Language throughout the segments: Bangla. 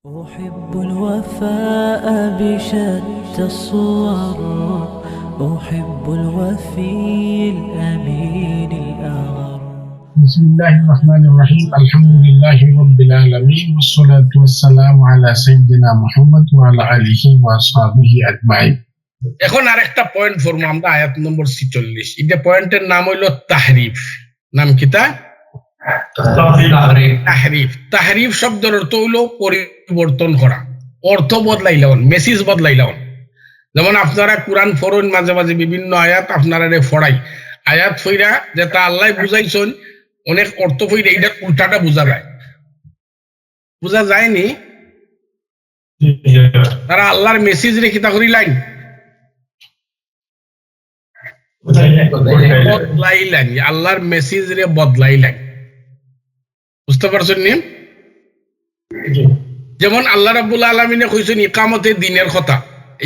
أحب الوفاء بشتى الصور. أحب الوفي الأمين الأغر. بسم الله الرحمن الرحيم. الحمد لله رب العالمين والصلاة والسلام على سيدنا محمد وعلى آله وأصحابه أجمعين. এখন আরেকটা পয়েন্ট ফরমু আমরা আয়াত নম্বর 46। এটা পয়েন্টের নাম হইল তাহরিফ। নাম কি তা? তাহরিফ। তাহরিফ শব্দের অর্থ হইল পরিবর্তন করা, অর্থ বদলাইলাম, মেসেজ বদলাইলাম। যেমন আপনারা কোরআন পড়ুন, মাঝে মাঝে বিভিন্ন আয়াত আপনারা ফড়াই, আয়াত ফইরা যেটা আল্লাহ বুঝাইছেন অনেক অর্থ ফইরা এটা উল্টাটা বোঝা যায়, বোঝা যায়নি। তারা আল্লাহর মেসেজ রেখে তা করিলাইন বদলাইলেন, আল্লাহর মেসেজ রে বদলাইলেন। বুঝতে পারছেন নি? যেমন আল্লাহ রাব্বুল আলামিনে কইছেন ইকামতের দিনের কথা,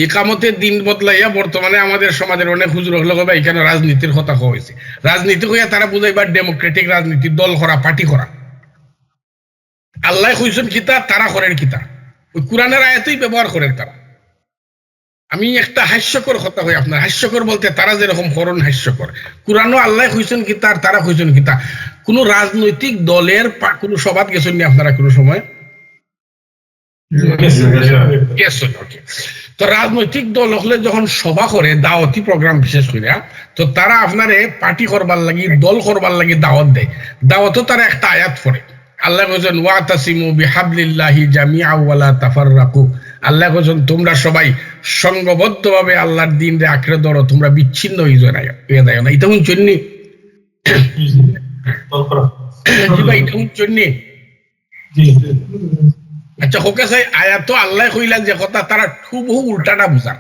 ইকামতের দিন বদলাইয়া বর্তমানে আমাদের সমাজের অনেক হুজুর হলো বা এখানে রাজনীতির কথা হয়েছে। রাজনীতি হইয়া তারা বুঝাইবার ডেমোক্রেটিক রাজনীতি, দল করা, পার্টি করা। আল্লাহ কইছেন কিতা, তারা করেন কিতা, ওই কোরআনের আয়াতেই ব্যবহার করেন তারা। আমি একটা হাস্যকর কথা কই আপনার, হাস্যকর বলতে তারা যেরকম করণ হাস্যকর। কোরআনও আল্লাহ কইছেন কিতা আর তারা কইছেন কিতা। কোন রাজনৈতিক দলের কোন সভাত গেছেন নি আপনারা কোন সময়? গেছেন। তো রাজনৈতিক দল হলে যখন সভা করে, দাওয়াতি প্রোগ্রাম বিশেষ করে, তো তারা আপনারে পার্টি করবার লাগি, দল করবার লাগি দাওয়াত দেয়। দাওয়াতও তারা একটা আয়াত পড়ে। আল্লাহ বলেন ওয়াতাসিমু বিহাবলিল্লাহি জামিআ ওয়া লা তাফাররাকু। আল্লাহ বলেন তোমরা সবাই সংঘবদ্ধভাবে আল্লাহর দ্বীনরে আঁকড়ে ধরো, তোমরা বিচ্ছিন্ন হয়ে যাও না। এটা শুনছেন নি? জি ভাই, এটা শুনছেন নি? আচ্ছা হোকে চাই, আয়াত আল্লাহ কইলা যে কথা তারা হুবহু উল্টাটা বুঝান।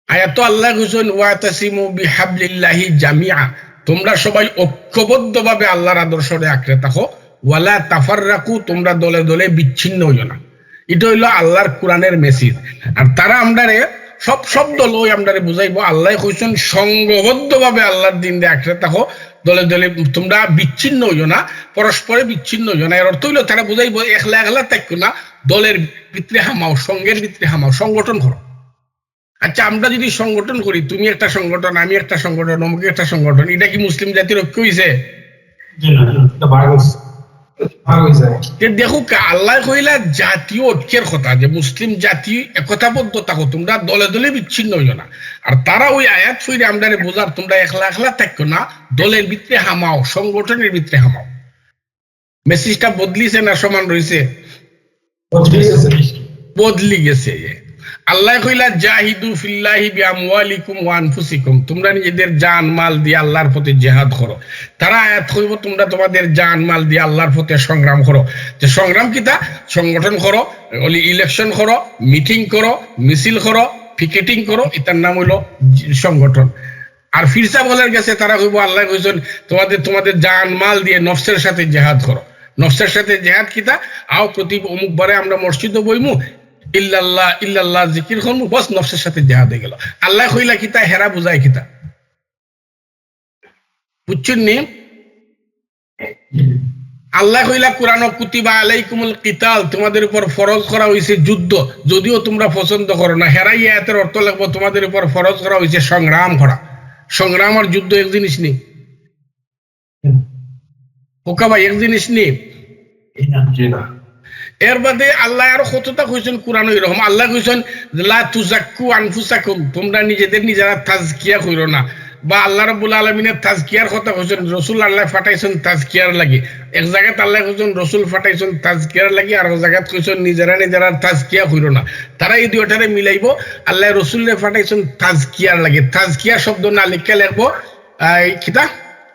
আয়াত আল্লাহ কইছেন ওয়াতাসিমু বিহাবলিল্লাহি জামিআ, তোমরা সবাই ঐক্যবদ্ধভাবে আল্লাহর আদর্শরে আঁকড়ে থাকো, ওয়ালা তাফাররাকু, তোমরা দলে দলে বিচ্ছিন্ন হইও না। এটা হইলো আল্লাহর কোরআনের মেসেজ। আর তারা আমরারে সব দল ওই আমরারে বুঝাইবো আল্লাহ কইছেন সংঘবদ্ধভাবে আল্লাহর দ্বীন রে আঁকড়ে থাকো, দলে দলে তোমরা বিচ্ছিন্ন হইও না, পরস্পরে বিচ্ছিন্ন হইও না। এর অর্থ হইলো তারা বুঝাইবো একলা একলা থাকো না, দলের ভিতরে হামাও, সংঘের ভিতরে হামাও, সংগঠন করো। আচ্ছা আমরা যদি সংগঠন করি, তুমি একটা সংগঠন, আমি একটা সংগঠন, অমুক একটা সংগঠন, এটা কি মুসলিম জাতির ঐক্য হইছে? দেখো আল্লাহ কইলা জাতীয় ঐক্যের কথা, যে মুসলিম জাতি একতাবদ্ধ থাকো, তোমরা দলে দলে বিচ্ছিন্ন হইও না। আর তারা ওই আয়াত ফিরে আমরা বোঝার তোমরা একলা একলা থাকো না, দলের ভিতরে হামাও, সংগঠনের ভিতরে হামাও। মেসেজটা বদলিছে না সমান রয়েছে? বদলি গেছে। আল্লাহ কইলা জাহিদু ফিল্লাহি বিআমওয়ালিকুম ওয়া আনফুসিকুম, তোমরা নিজেদের জান মাল দিয়ে আল্লাহর পথে জিহাদ করো। তারা আয়াত কইব তোমরা তোমাদের জান মাল দিয়ে আল্লাহর পথে সংগ্রাম করো। যে সংগ্রাম কিতা? সংগঠন করো, ইলেকশন করো, মিটিং করো, মিছিল করো, পিকেটিং করো, এটার নাম হইলো সংগঠন। আর ফিরসা বলার গেছে তারা কইব আল্লাহ কইছেন তোমাদের জান মাল দিয়ে নফসের সাথে জিহাদ করো। নফসের সাথে জিহাদ কিতা? আও প্রতি অমুক বারে আমরা মসজিদে বইমু, ইল্লাল্লাহ ইল্লাল্লাহ জিকির করমু, বস নফসের সাথে জিহাদ হয়ে গেল। আল্লাহ কইলা কিতা, হেরা বুঝায় কিতা। বুঝছেন নি? আল্লাহ কইলা কোরআন কুতিবা আলাইকুমুল কিতাল, তোমাদের উপর ফরজ করা হয়েছে যুদ্ধ, যদিও তোমরা পছন্দ করো না। হেরাই আয়াতের অর্থ লাগবো তোমাদের উপর ফরজ করা হয়েছে সংগ্রাম করা। সংগ্রাম আর যুদ্ধ এক জিনিস নেই। ওকা ভাই, এক জিনিস নেই। এর বাদে আল্লাহ আরো কতটা কইছেন কোরআন এরকম। আল্লাহ কইছেন লা তুজাক্কু আনফুসাকুম, তোমরা নিজেরা তাজকিয়া কইরো না। বা আল্লাহ রাব্বুল আলামিনের তাজকিয়ার কথা কইছেন, রাসূল আল্লাহ পাঠাইছেন তাজকিয়ার লাগি। এক জায়গায় আল্লাহ কইছেন রাসূল পাঠাইছেন তাজকিয়ার লাগি, আর এক জায়গায় কইছেন নিজেরা তাজকিয়া কইরো না। তারা এই দুইটারে মিলাইবো, আল্লাহ রাসূলরে পাঠাইছেন তাজকিয়ার লাগি। তাজকিয়া শব্দ না লিখে লিখবো কিতা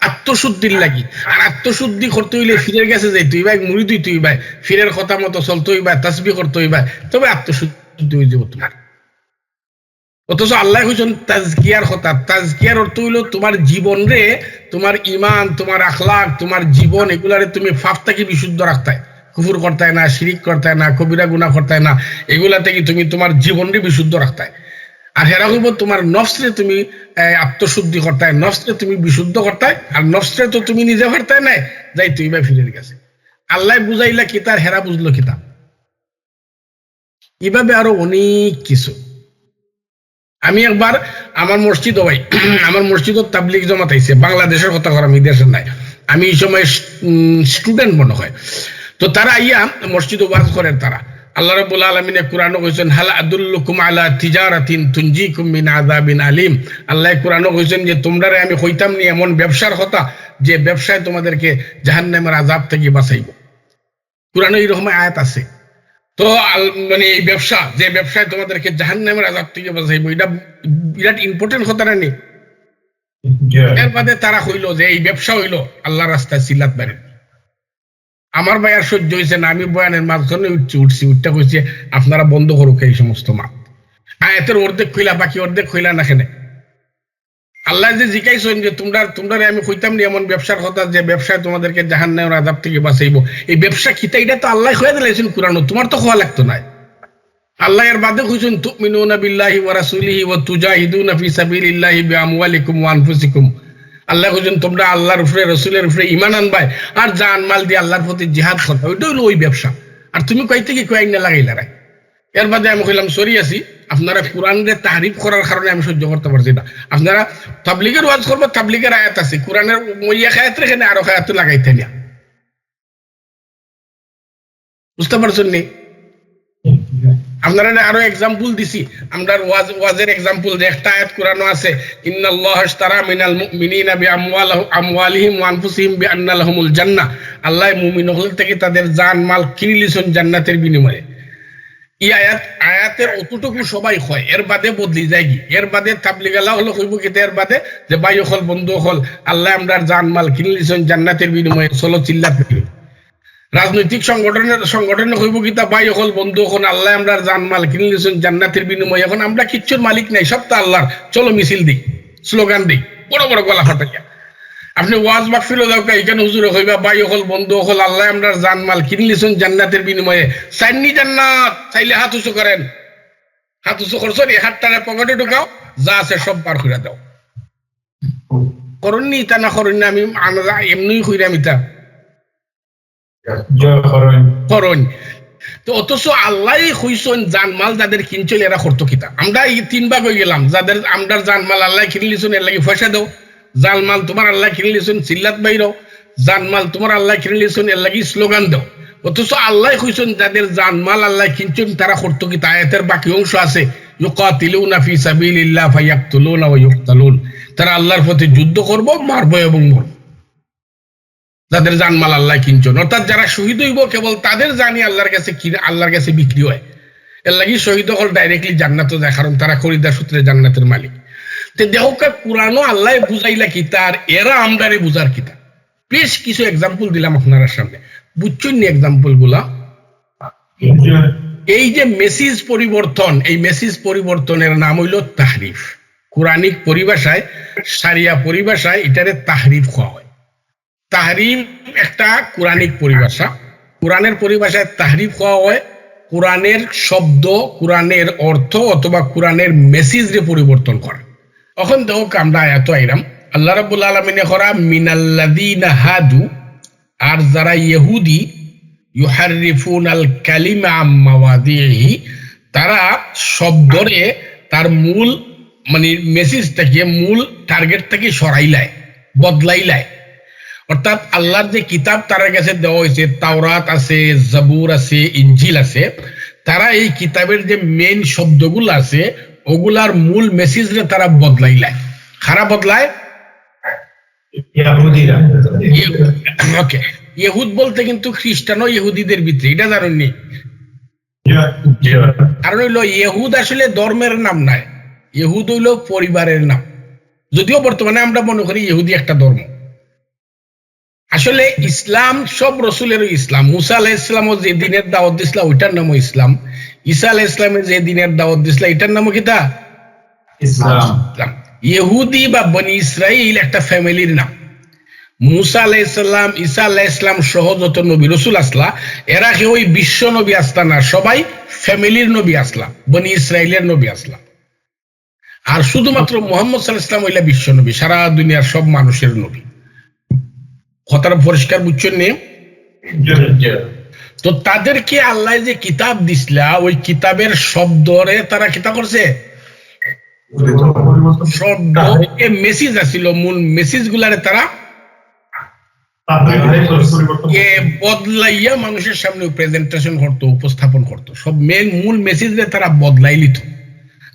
আত্মশুদ্ধির লাগি। আর আত্মশুদ্ধি করতে হইলে ফিরের কাছে যাইতে হইবা, মুড়ি দিতে হইবা, ফিরের কথা মতো চলতে হইবা, তাসবিহ করতে হইবা, তবে আত্মশুদ্ধি হয়ে যাবো তোমার। অথচ আল্লাহ কইছেন তাজকিয়ার কথা। তাজকিয়ার অর্থ হইলো তোমার জীবন রে, তোমার ইমান, তোমার আখলাক, তোমার জীবন, এগুলারে তুমি পাপ থেকে বিশুদ্ধ রাখতে, কুফর করতে না, শিরিক করতে না, কবিরা গুনাহ করতে না, এগুলা থেকে তুমি তোমার জীবনকে বিশুদ্ধ রাখতে। আর হেরা হইব তোমার নফসরে তুমি আত্মশুদ্ধি করতে, নফসরে তুমি বিশুদ্ধ করতে। আর নফসরে তো তুমি নিজে পারতে নাই, যাই তুই বা ফিরে গেছে। আল্লাহ বুঝাইলা কিতার, হেরা বুঝলো কিতা। এভাবে আরো অনেক কিছু। আমি একবার আমার মসজিদ ভাই আমার মসজিদত তাবলিগ জমাত আইছে, বাংলাদেশের কথা কর, আমি দেশের নাই, আমি এই সময় স্টুডেন্ট মনে হয়। তো তারা আইয়া মসজিদ ওয়াজ করেন। তারা আল্লাহ রাব্বুল আলামিনে কোরআনে কইছেন হাল আদুল্লুকুম আলা তিজারাতিন তুনজিকুম মিন আযাবিন আলিম। আল্লাহ কোরআনে কইছেন যে তোমরারে আমি কইতাম নি এমন ব্যবসার কথা যে ব্যবসায় তোমাদেরকে জাহান্নামের আযাব থেকে বাঁচাইব। কোরআনে এরকম আয়াত আছে। তো মানে এই ব্যবসা, যে ব্যবসায় তোমাদেরকে জাহান্নামের আযাব থেকে বাঁচাইব, এটা বিরাট ইম্পর্টেন্ট কথা না নি? এর বাদে তারা কইলো যে এই ব্যবসা হইলো আল্লাহর রাস্তায় সিলাত বাড়ি। আমার ভাই আর সহ্য হয়েছে না, আমি বয়ানের মাঝখানে উঠছি উঠতে কইছে আপনারা বন্ধ করুক এই সমস্ত মাত। আয়াতের অর্ধেক কইলা, বাকি অর্ধেক কইলা না কেন? আল্লাহ যে জিজ্ঞাসেন যে তোমরা আমি কইতাম নি এমন ব্যবসার কথা যে ব্যবসায় তোমাদেরকে জাহান্নামের আযাব থেকে বাঁচাইবো, এই ব্যবসা কিতা? এটা তো আল্লাহ কইয়া দিলেছেন কোরআন, তোমার তো খোয়া লাগতো না। আল্লাহ এর বাদে কইছেন তুমিনুনা বিল্লাহি ওয়া রাসূলিহি ওয়া তুজাহিদুনা ফি সাবিলিল্লাহি বিআমওয়ালিকুম ওয়া আনফুসিকুম। আল্লাহ কইছেন তোমরা আল্লাহর উপরে রাসূলের উপরে ঈমান আনবাই আর জান মাল দিয়ে আল্লাহর প্রতি জিহাদ করবে, ওইটা হলো ওই ব্যবসা। আর তুমি কইতে কি কই না লাগাইলা রাই? এর বাদে আমি কইলাম সরি আছি, আপনারা কোরআনের তাহরিফ করার কারণে আমি সহ্য করতে পারছি না। আপনারা তাবলীগের ওয়াজ করবে, তাবলীগের আয়াত আছে, কোরআনের মইয়া আয়াত রেখে আরো আয়াত লাগাইতে না। বুঝতে পারছেন নি? আপনারা আরো এক্সাম্পল দিছি, আমরা ওয়াজের এক্সাম্পল যে একটা আয়াত কোরআনে আছে ইন্নাল্লাহা আশতারা মিনাল মুমিনিনা বিআমওয়ালিহিম ওয়া আনফুসিহিম বিআন্না লাহুমুল জান্নাহ। আল্লাহ মুমিনদের থেকে তাদের জান মাল কিনে লিছেন জান্নাতের বিনিময়ে। এই আয়াতের অতটুকু সবাই হয়, এর বাদে বদলি যায় কি? এর বাদে তাবলীগ আল্লাহ হলো কইব কি? এর বাদে যে ভাই হল বন্ধু হল আল্লাহ আমরা জান মাল কিনে লিছেন জান্নাতের বিনিময়ে, চলো চিল্লাত করি। রাজনৈতিক সংগঠনে হইব কি? তা ভাই হল বন্ধু হল আল্লাহ আমরা জানমাল কিনে নিয়েছেন জান্নাতের বিনিময়ে। এখন আমরা কিচ্ছুর মালিক নাই, সব তো আল্লাহর, চলো মিছিল দিই, স্লোগান দিই, বড় বড় গলা ফাটাইয়া। আপনি ওয়াজ মাহফিলও দাও, এখানে হুজুরে হইবা ভাই হল বন্ধু হল আল্লাহ আমরা জানমাল কিনে নিয়েছেন জান্নাতের বিনিময়ে। চাইনি জান্নাত, চাইলে হাত উঁচু করেন, হাত উঁচু করছো নি, হাতটারে পকেটে ঢুকাও, যা আছে সব বার করে দাও। করুননি তা না করেননি, আমি এমনি কইরাম ইতা করণ। তো অথচ আল্লাহ কইছেন জানমাল যাদের কিনছিল এরা করতো কিতা? আমরা এই তিন ভাগ হয়ে গেলাম, যাদের আমরা জানমাল আল্লাহ কিনে লিছেন এর লাগি পয়সা দাও, জানমাল তোমার আল্লাহ কিনে লিছেন চিল্লাত বাইরো, জানমাল তোমার আল্লাহ কিনে লিছেন এর লাগি স্লোগান দাও। অথচ আল্লাহ কইছেন যাদের জানমাল আল্লাহ কিনছেন তারা করতো কিতা? আয়াতের বাকি অংশ আছে ইউকাতিলুনা ফি সাবিলিল্লাহ ফায়াকতুলুনা ওয়া ইউকতালুন। তারা আল্লাহর পথে যুদ্ধ করব, মারবো এবং মরব। যাদের জানমাল আল্লাহ কিনছেন, অর্থাৎ যারা শহীদ হইব কেবল তাদের জানি আল্লাহর কাছে আল্লাহর কাছে বিক্রি হয়। এর লাগি শহীদ হল ডাইরেক্টলি জান্নাতে যায়, কারণ তারা খরিদার সূত্রে জান্নাতের মালিক। তো দেখো কোরআনও আল্লাহ বুঝাইলা কিতা আর এরা আমদারে বুঝার কিতা। বেশ কিছু এক্সাম্পল দিলাম আপনার সামনে, বুঝছেন নি এক্সাম্পল গুলা? এই যে মেসেজ পরিবর্তন, এই মেসেজ পরিবর্তনের নাম হইল তাহরিফ। কোরআনিক পরিভাষায়, শারিয়া পরিভাষায় এটারে তাহরিফ কওয়া হয়। তাহরিফ একটা কোরআনিক পরিভাষা। কোরআনের পরিভাষায় তাহরিফ হওয়া হয় কোরআনের শব্দ, কোরআনের অর্থ অথবা কোরআনের মেসেজে পরিবর্তন করা। এখন দেখো আমরা আয়াত আইরাম আল্লাহ রাব্বুল আলামিনে করা মিনাল্লাযিনা হাদু, আর যারা ইহুদি ইউহাররিফুনাল কালিমা আম মাওয়াদিহি, তারা শব্দরে তার মূল মানে মেসেজটাকে, মূল টার্গেট থেকে সরাইলায়, বদলাইলায়। অর্থাৎ আল্লাহর যে কিতাব তার কাছে দেওয়া হয়েছে, তাওরাত আছে, জাবুর আছে, ইনজিল আছে, তারা এই কিতাবের যে মেইন শব্দগুলো আছে ওগুলার মূল মেসেজরে তারা বদলাইলায়। খারাপ বদলায় ইহুদিরা। ওকে, ইহুদ বলতে কিন্তু খ্রিস্টান ও ইহুদিদের ভিতরে, এটা জানেননি? কারণ হইল ইহুদ আসলে ধর্মের নাম নাই, ইহুদ হইল পরিবারের নাম। যদিও বর্তমানে আমরা মনে করি ইহুদি একটা ধর্ম, আসলে ইসলাম সব রসুলের ইসলাম। মুসা আলাইহিস সালামও যে দিনের দাওয়াত দিছিল ওইটার নামও ইসলাম। ঈসা আলাইহিস সালামের যে দিনের দাওয়াত দিছিল এটার নামও কিতা? ইসলাম। ইহুদি বা বনি ইসরাইল একটা ফ্যামিলির নাম। মুসা আলাইহিস সালাম, ঈসা আলাইহিস সালাম সহ যত নবী রসুল আসলা, এরা কেউই বিশ্ব নবী আসলা না, সবাই ফ্যামিলির নবী আসলা, বনি ইসরাইলের নবী আসলা। আর শুধুমাত্র মুহাম্মদ সাল্লাল্লাহু আলাইহি ওয়াসাল্লাম হইলা বিশ্ব নবী, সারা দুনিয়ার সব মানুষের নবী। কথাটা পরিষ্কার বুঝছেন নি? তো তাদেরকে আল্লাহ যে কিতাব দিছিলা ওই কিতাবের শব্দরে তারা কিতা করছে, শব্দ মেসেজ আছিল, মূল মেসেজ গুলারে তারা বদলাইয়া মানুষের সামনে প্রেজেন্টেশন করতো, উপস্থাপন করতো, সব মূল মেসেজ তারা বদলাই লিত।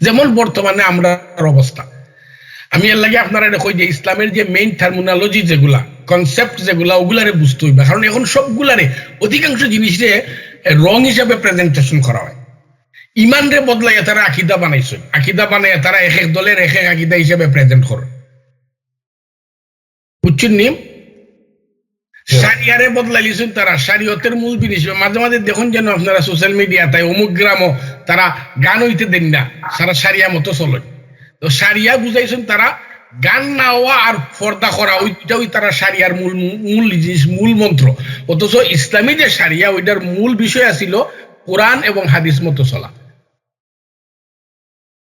যেমন বর্তমানে আমরা অবস্থা, আমি এর লাগে আপনারা দেখো যে ইসলামের যে মেইন টার্মিনোলজি যেগুলা, কনসেপ্ট যেগুলা, ওগুলারে বুঝতে হইবে। কারণ এখন সবগুলারে অধিকাংশ জিনিসে রং হিসাবে প্রেজেন্টেশন করা হয়। ইমান রে বদলাইয়া তারা আকিদা বানাইছে, আকিদা বানাইয়া তারা এক এক দলের এক এক আকিদা হিসাবে প্রেজেন্ট করে, বুঝছেন নি? শারিয়ারে বদলাইছেন তারা, শারিয়তের মূল জিনিস। মাঝে মাঝে দেখুন যেন আপনারা সোশ্যাল মিডিয়া তাই অমুক গ্রামও তারা গান হইতে দেন না, সারা সারিয়া মতো চলে। তো সারিয়া বুঝাইছেন তারা গান না হওয়া আর পর্দা করা, ওইটাই তারা সারিয়ার মূল মূল জিনিস, মূল মন্ত্র। অথচ ইসলামী যে সারিয়া ওইটার মূল বিষয় আছিল কোরআন এবং হাদিস মতো চলা।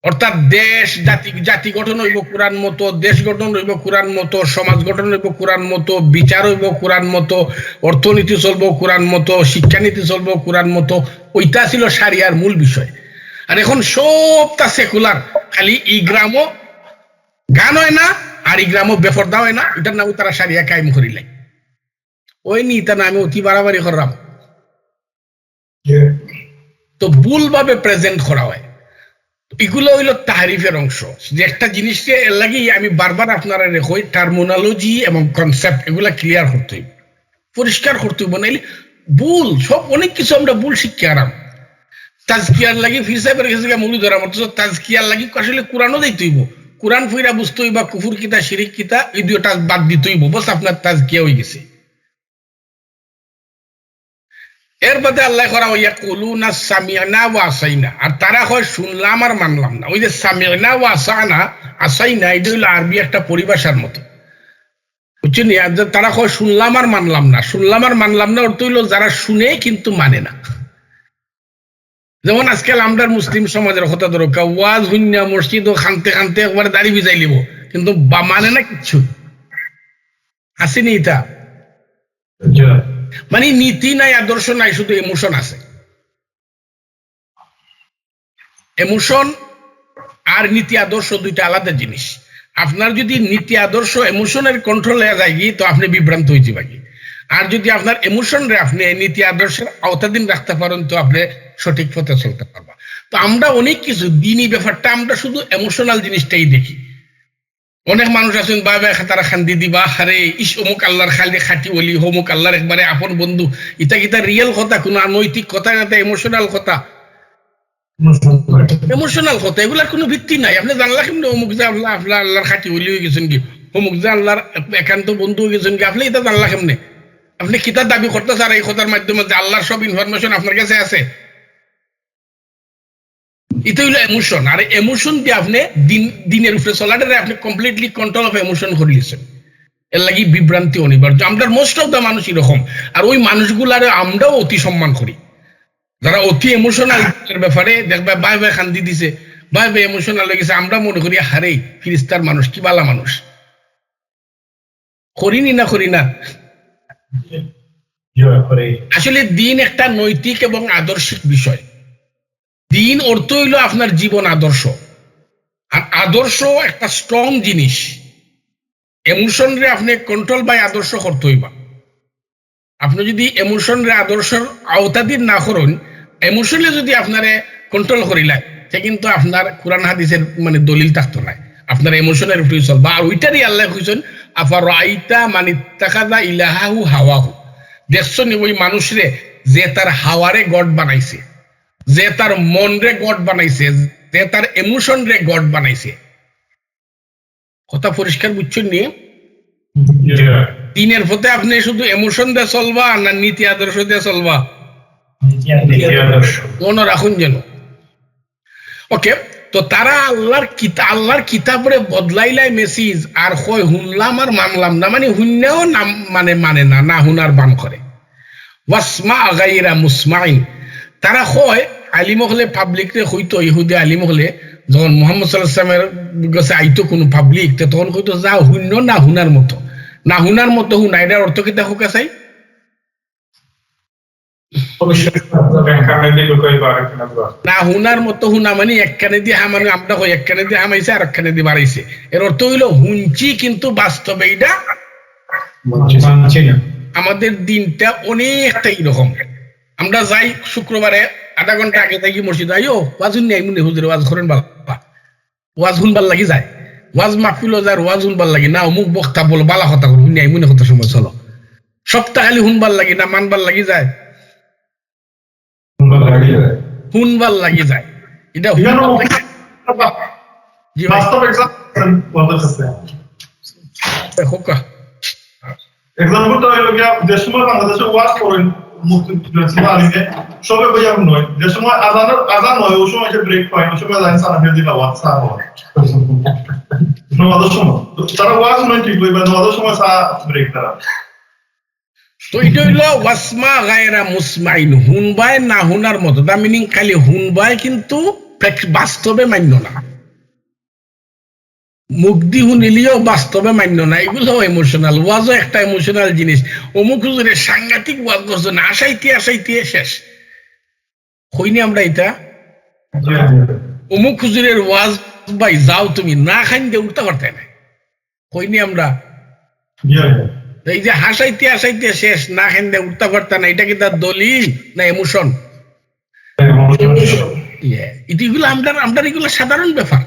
অর্থাৎ দেশ জাতি গঠন হইব কোরআন মতো, দেশ গঠন হইব কোরআন মতো, সমাজ গঠন হইব কোরআন মতো, বিচার হইব কোরআন মতো, অর্থনীতি চলবো কোরআন মতো, শিক্ষানীতি চলবো কোরআন মতো। ওইটা ছিল সারিয়ার মূল বিষয়। আর এখন সবটা সেকুলার, খালি ই গ্রামও গান হয় না আর ই গ্রামও বেফরদা হয় না, এটার নাম তারা সারিয়া কায়েম করিলাই। ওই নি তা না আমি অতি বাড়াবাড়ি করলাম। তো ভুল ভাবে প্রেজেন্ট করা হয়, এগুলো হইল তারিফের অংশ। যে একটা জিনিসকে এর লাগে আমি বারবার আপনারা রেখই, টার্মিনোলজি এবং কনসেপ্ট এগুলা ক্লিয়ার করতে হইব, পরিষ্কার করতে হইব, নাইলে ভুল সব অনেক কিছু আমরা ভুল শিক্ষা আরাম। তাজকিয়ার লাগি ফির সাহেবের কাছে মুড়ি ধরা মতো, তাজকিয়ার লাগি আসলে কোরআনও দিতে হইব, কোরআন ফিরা বুঝতে হইবা, কুফুর কিতা শিরিক কিতা এই দুইটা বাদ দিতে হইব, বস আপনার তাজকিয়া হয়ে গেছে। এর বাদে আল্লাহ করা হইয়া কুলুনা সামি'না ওয়া আসাইনা, আর তারা হয় শুনলাম আর মানলাম না। ওই যে সামি'না ওয়া আসাইনা এটা হইল আরবি একটা পরিভাষার মতো, বুঝছেন? তারা হয় শুনলাম আর মানলাম না। শুনলাম আর মানলাম না অর্থ হইল যারা শুনে কিন্তু মানে না। যেমন আজকাল আমরা মুসলিম সমাজের কথা ধরো, ওয়াজ হুন্না মসজিদ ও খানতে খানতে একবারে দাড়ি ভিজাই লিব, কিন্তু মানে না কিচ্ছু। আসেনি এটা? মানে নীতি নাই, আদর্শ নাই, শুধু ইমোশন আছে। ইমোশন আর নীতি আদর্শ দুইটা আলাদা জিনিস। আপনার যদি নীতি আদর্শ ইমোশনের কন্ট্রোলে যায় তো আপনি বিভ্রান্ত হয়ে যাবেন। আর যদি আপনার ইমোশন রে আপনি নীতি আদর্শের আওতাধীন রাখতে পারেন তো আপনি সঠিক পথে চলতে পারবেন। তো আমরা অনেক কিছু দিনই ব্যাপারটা আমরা শুধু ইমোশনাল জিনিসটাই দেখি। অনেক মানুষ আছেন বাবা তারা খান্দি দিবা, আরে ইস অমুক আল্লাহর খালি খাটি বলি, অমুক আল্লাহর একবারে আপন বন্ধু, ইটা কিতা রিয়েল কথা, কোন নৈতিক কথা, এটা ইমোশনাল কথা। ইমোশনাল কথা এগুলার কোনো ভিত্তি নাই। আপনি জানলা কেমনি অমুক যে আল্লাহ আপনার আল্লাহর খাটি বলি হয়ে গেছেন কি, অমুক যে আল্লাহর একান্ত বন্ধু হয়ে গেছেন কি, আপনি এটা জানলা কেমনে? আপনি কিতাব দাবি করতেছে আর এই কথার মাধ্যমে যে আল্লাহর সব ইনফরমেশন আপনার কাছে আছে, এটা হইলো ইমোশন। আর ইমোশন দিয়ে আপনি দিনের উপরে চলাটারে আপনি কমপ্লিটলি কন্ট্রোল অফ ইমোশন করে নিয়েছেন। এর লাগি বিভ্রান্তি অনিবার্য। আমরা মোস্ট অফ দ্য মানুষ এরকম, আর ওই মানুষগুলারে আমরাও অতি সম্মান করি। যারা অতি ইমোশনাল ব্যাপারে দেখবে বাই বাই খান্দি দিছে, বাই বাই ইমোশনাল হয়ে গেছে, আমরা মনে করি হারে ফিরিস্তার মানুষ, কি বালা মানুষ। করিনি না করি না? আসলে দিন একটা নৈতিক এবং আদর্শিক বিষয়। দিন অর্থ হইল আপনার জীবন আদর্শ, আর আদর্শ একটা স্ট্রং জিনিস। ইমোশন রে আপনি কন্ট্রোল বাই আদর্শ করতে হইবা। আপনি যদি ইমোশন রে আদর্শের আওতাধীন না করেন, ইমোশনে যদি আপনারে কন্ট্রোল করিলা, সে কিন্তু আপনার কোরআন হাদিসের মানে দলিল থাকতো না, আপনার ইমোশনের উপরে চলবা। আর ওইটারই আল্লাহ কইছেন আফারাইতা মান ইত্তাখাযা ইলাহাহু হাওয়াহু, দেখছো নি ওই মানুষরে যে তার হাওয়ারে গড বানাইছে, যে তার মন রে গড বানাইছে, যে তার ইমোশন রে গড বানাইছে। কথা পরিষ্কার বুঝছেন নি? দিনের পথে আপনি শুধু ইমোশন দিয়ে চলবা না নীতি আদর্শ দিয়ে চলবা? মনে রাখুন যেন। ওকে, তো তারা আল্লাহর কিতাবরে বদলাইলাই মেসেজ, আর কয় শুনলাম আর মানলাম না। মানে শুনলেও নাম মানে না, না হুনার বান করে। ওয়াসমা গায়রা মুসমাইন, তারা কয় আলিম হলে পাবলিক রে হইতো, ইহুদি আলিম হলে যখন মুহাম্মদ সাল্লাল্লাহু আলাইহি ওয়াসাল্লামের কাছে আইতো কোন পাবলিক, তখন কইতো যা শূন্য না হুনার মতো, না হুনার মতো হুনা। এটার অর্থ কি দেখো কাছে না হুনার মতো হুনা মানে এক কানে দিয়ে হামানো, আমরা কই এক কানে দিয়ে হামাইছে আর এক কানে দিয়ে বাড়াইছে। এর অর্থ হইলো হুঞ্চি কিন্তু বাস্তবে এটা আমাদের দিনটা অনেকটা এরকম। আমরা যাই শুক্রবারে আধা ঘন্টা আগে থাকি মসজিদ আইও ওয়াজ নেই মনে হুজুরে ওয়াজ করেন বাবা, ওয়াজ শুনবার লাগি যায়, ওয়াজ মাহফিলও যায় ওয়াজ শুনবার লাগি না, অমুক বক্তা বলো বালা কথা করুন নেই মনে হতো সময় চলো সপ্তাহ খালি শুনবার লাগি না মানবার লাগি যায়, শুনবার লাগি যায়। এটা এক্সাম্পলটা হইল গিয়া যে সময় বাংলাদেশে ওয়াজ করেন সবে বোঝার নয়, যে সময় আজান হয় ওই সময় ব্রেক পায়, ওই সময় লাইন সারা ফেলে দিলা ওয়াজ সারা হয় নমাজের সময় তারা ওয়াজ নয় ঠিক হইবে, নমাজের সময় সারা ব্রেক তারা। তো এটা হইলো ওয়াসমা গায়রা মুসমাইন, হুনবাই না হুনার মতো। দা মিনিং খালি হুনবাই কিন্তু বাস্তবে মান্য না, মুখ দি শুনিলেও বাস্তবে মান্য না। এগুলো ইমোশনাল, ওয়াজও একটা ইমোশনাল জিনিস। অমুক হুজুরে সাংঘাতিক ওয়াজ করছে না, আসাইতে আসাইতে শেষ হইনি আমরা এটা। অমুক হুজুরের ওয়াজ ভাই যাও তুমি না খাইন দিয়ে উঠতে পারতে না হইনি আমরা। এই যে হাসাইতে হাসাইতে শেষ না খাইন দিয়ে উঠতে পারতে না, এটা কি তার দলিল না ইমোশন? এগুলো আমরা এগুলো সাধারণ ব্যাপার।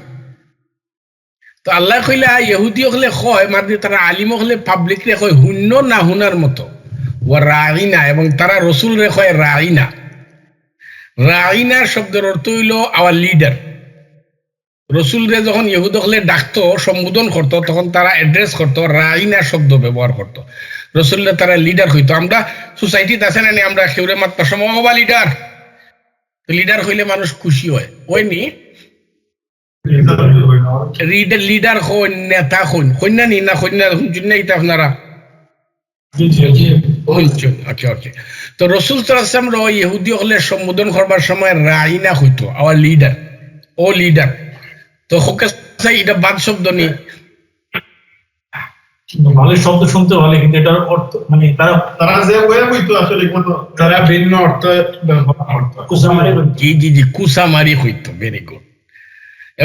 তো আল্লাহ কইলা ইহুদি হলে কয় মানে তারা আলিম হলে পাবলিক রে কয় শূন্য না হুনার মতো, ও রাইনা, এবং তারা রসুল রে কয় রাইনা। রাইনার শব্দের অর্থ হইল আওয়ার লিডার। রসুল রে যখন ইহুদ হলে ডাকতো সম্বোধন করতো তখন তারা অ্যাড্রেস করতো রাইনা শব্দ ব্যবহার করতো, রসুল রে তারা লিডার হইতো। আমরা সোসাইটিতে আছে না আমরা কেউরে মাত্র সময় লিডার, লিডার হইলে মানুষ খুশি হয় ওইনি। লিডার হন নেতা হন কন্যা নি না কন্যা শুনছেন আপনারা? তো রসুল সাল্লাল্লাহু ইহুদি হলে সম্বোধন করবার সময় রাইনা হইতো আওয়ার লিডার, ও লিডার। তো এটা বাদ শব্দ নি, ভালো শব্দ শুনতে ভালো, কিন্তু এটার অর্থ মানে তারা যে ওয়ে হইতো আসলে তারা ভিন্ন অর্থ ব্যবহার করত, কুসামারি। জি কুসামারি হইতো। Very good.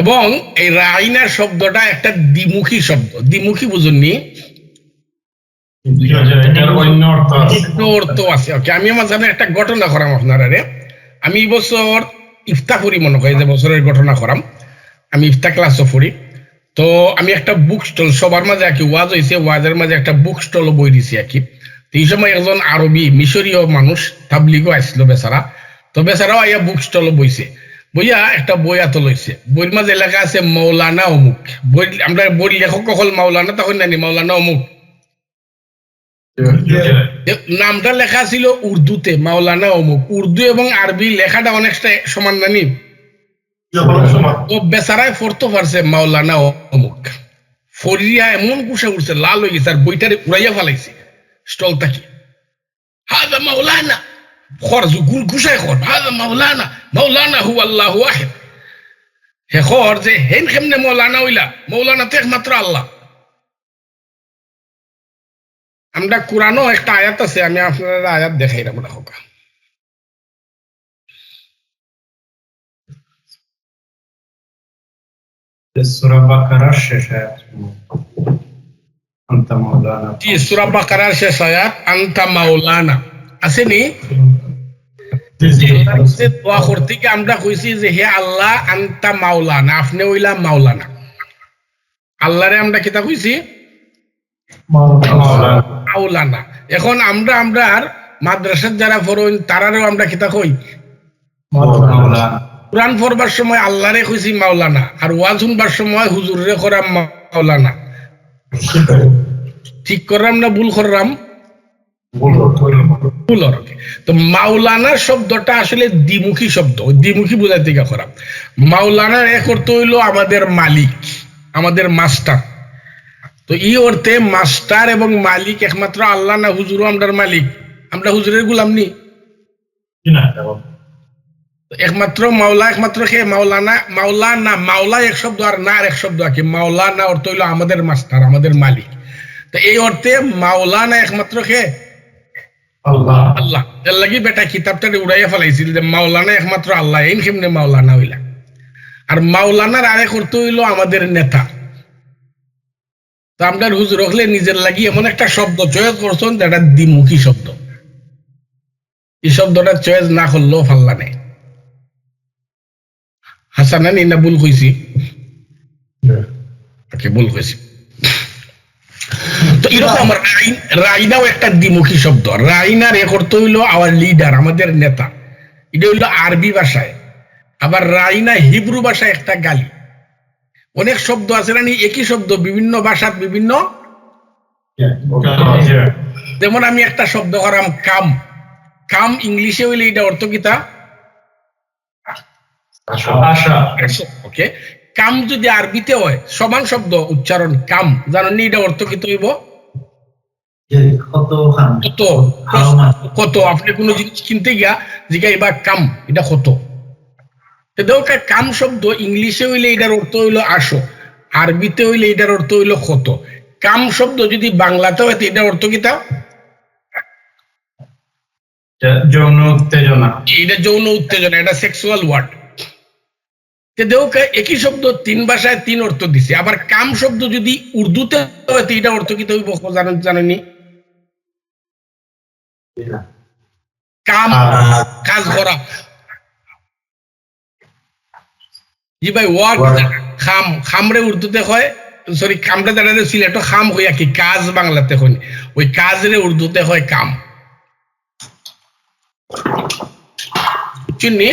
এবং এই রাইনা শব্দটা একটা দ্বিমুখী শব্দ, দ্বিমুখী বুঝুননি, অর্থ আছে। আমি আমার জানি একটা ঘটনা করাম আপনারা রে। আমি এই বছর ইফতা করি, মনে হয় যে বছরের ঘটনা করাম। আমি ইফতা ক্লাসও পড়ি। তো আমি একটা বুক স্টল সবার মাঝে আর কি ওয়াজ হয়েছে, ওয়াজের মাঝে একটা বুক স্টল বই দিছি আর কি। এই সময় একজন আরবি মিশরীয় মানুষ তাবলিগও আসছিল বেচারা। তো বেচারাও আইয়া বুক স্টল বইছে, বইয়া একটা বই এত লইছে। বইয়ের মাঝে লেখা আছে মৌলানা অমুক। বই আমরা বই লেখক হল মৌলানা, তখন জানি মৌলানা অমুক নামটা লেখা ছিল উর্দুতে, মাওলানা অমুক। উর্দু এবং আরবি লেখাটা অনেকটা সমান জানি। ও বেচারায় পড়তে পারছে মাওলানা অমুক, ফরিয়া এমন কুষে উঠছে লাল হয়ে গেছে আর বইটারে উড়াইয়া ফেলাইছে স্টল থেকে। হাজা মাওলানা খরচ ঘুষায় খর, হাজা মাওলানা, মাওলানা হু আল্লাহু আহাদ। হে খর যে হেন কেমনে মৌলানা হইলা, মৌলানা তো একমাত্র আল্লাহ। আমরা কোরআনও একটা আয়াত আছে, আমি আপনারা আয়াত দেখাইলাম না হোক। সূরা বাকারার শেষ আয়াত, আনতা মাওলানা। জি, সূরা বাকারার শেষ আয়াত আনতা মাওলানা আসেনি? দোয়া করতে গিয়ে আমরা কইছি যে হে আল্লাহ আনতা মাওলানা, আপনি হইলা মাওলানা। আল্লাহরে আমরা কিতা কইছি? মাওলানা। এখন আমরা মাদ্রাসার যারা পড়েন তারারও আমরা কিতা কই? মাওলানা। কোরআন পড়বার সময় আল্লাহরে কইছি মাওলানা, আর ওয়াজ শুনবার সময় হুজুরে করাম মাওলানা। ঠিক করলাম না ভুল করলাম? ভুল। তো মাওলানা শব্দটা আসলে দ্বিমুখী শব্দ, দ্বিমুখী বোঝাইতে গিয়ে করাম। মাওলানার এক অর্থ হইল আমাদের মালিক, আমাদের মাস্টার। তো এই অর্থে মাস্টার এবং মালিক একমাত্র আল্লাহ না হুজুরও আমরার মালিক? আমরা হুজুরের গুলাম নি? একমাত্র মাওলা, একমাত্র কে? মাওলানা। মাওলানা, মাওলা এক শব্দ আর না আর এক শব্দ আর কি। মাওলানা অর্থ হইল আমাদের মাস্টার, আমাদের মালিক। তো এই অর্থে মাওলানা একমাত্র কে? আল্লাহ আল্লাহ এর লাগি বেটা কিতাবটা উড়াইয়া ফেলাইছিল যে মাওলানা একমাত্র আল্লাহ, এই কেমনে মাওলানা হইলা। আর মাওলানার আরেক অর্থ হইল আমাদের নেতা। তো আমরা হুজুর হলে নিজের লাগি এমন একটা শব্দ চয়েস করছেন যেটা দ্বিমুখী শব্দ। এই শব্দটা চয়েস না করলেও ফাল্লা নেই। হাসানানি না ভুল কইছি? ভুল কইছি। তো এরকম রাইনাও একটা দ্বিমুখী শব্দ। রাইনার এক অর্থ হইল আওয়ার লিডার, আমাদের নেতা। এটা হইল আরবি ভাষায়। আবার রাইনা হিব্রু ভাষায় একটা গালি। অনেক শব্দ আছে না, একই শব্দ বিভিন্ন ভাষার বিভিন্ন। যেমন আমি একটা শব্দ করাম কাম। কাম ইংলিশে হইলে এটা অর্থ কিতা? আশা। ওকে, কাম যদি আরবিতে হয় সমান শব্দ উচ্চারণ কাম, জানেন এটা অর্থ কি হইব? কত। কত। আপনি কোন জিনিস কিনতে গিয়া জিজ্ঞাসা কাম, এটা কত। কাম শব্দ ইংলিশে হইলে এটার অর্থ হইল আসো, আরবিতে হইলে এটার অর্থ হইল কত। কাম শব্দ যদি বাংলাতে হয় এটার অর্থ কিতা? যৌন উত্তেজনা। এটা যৌন উত্তেজনা, এটা সেক্সুয়াল ওয়ার্ড। একই শব্দ তিন ভাষায় তিন অর্থ দিছে। আবার কাম শব্দ যদি উর্দুতে হয় এটা অর্থ কি হইব জানেনি? কাম, কাজ করা। জি ভাই, ওয়ার্ক খাম। খামরে উর্দুতে হয়, সরি খামরে দাঁড়াতে সিলেট খাম হইয়া কি কাজ বাংলাতে হয়, ওই কাজরে উর্দুতে হয় কাম। চিনি